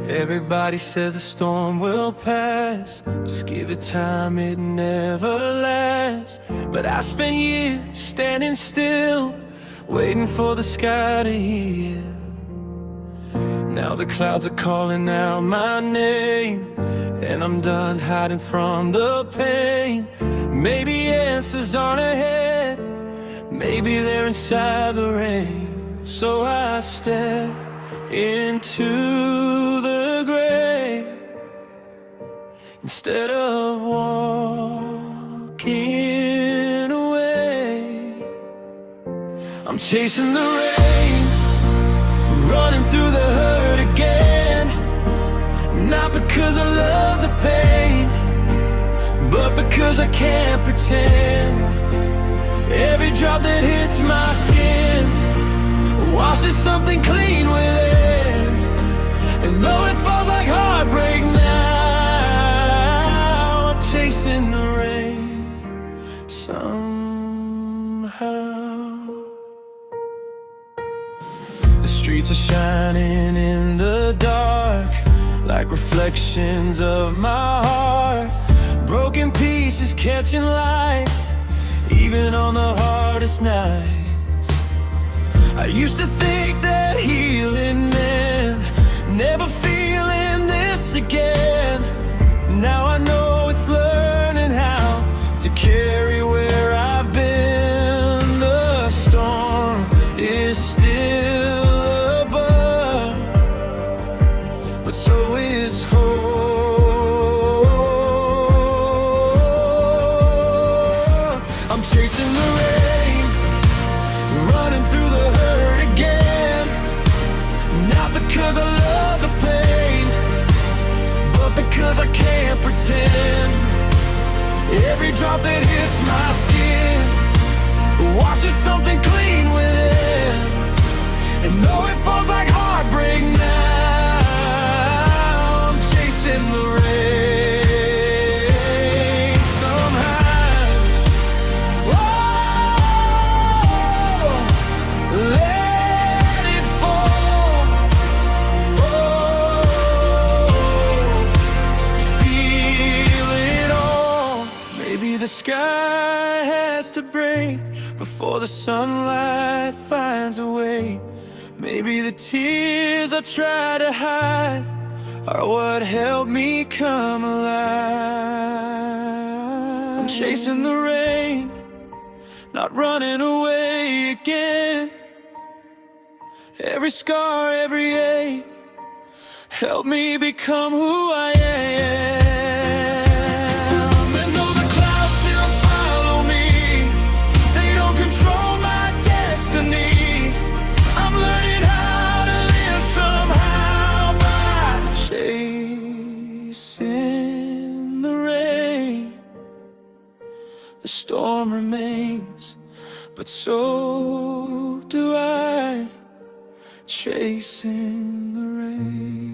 Everybody says the storm will pass, just give it time, it never lasts. But I spent years standing still, waiting for the sky to heal. Now the clouds are calling out my name, and I'm done hiding from the pain. Maybe answers aren't ahead, maybe they're inside the rain. So I step into the grave instead of walking away. I'm chasing the rain, running through the hurt again. Not because I love the pain, but because I can't pretend. Every drop that hits my skin washes something clean within. And though it falls like heartbreak now, I'm chasing the rain somehow. The streets are shining in the dark, like reflections of my heart. Broken pieces catching light, even on the hardest nights. I used to think that healing meant never feeling this again. Now I know it's learning how to carry where I've been. The storm is still above, but so is hope. I'm chasing the rain, running through the hurt again. Not because I love the pain, but because I can't pretend. Every drop that hits my skin washes something clean within. And though it falls like heartbreak now, I'm chasing the rain somehow. Whoa, let it fall. Oh, feel it all. Maybe the sky has to break before the sunlight finds a way. Maybe the tears I try to hide are what helped me come alive. I'm chasing the rain, not running away again. Every scar, every ache helped me become who I am. And though the clouds still follow me, they don't control my destiny. I'm learning how to live somehow by chasing the rain. The storm remains, but so do I, chasing the rain.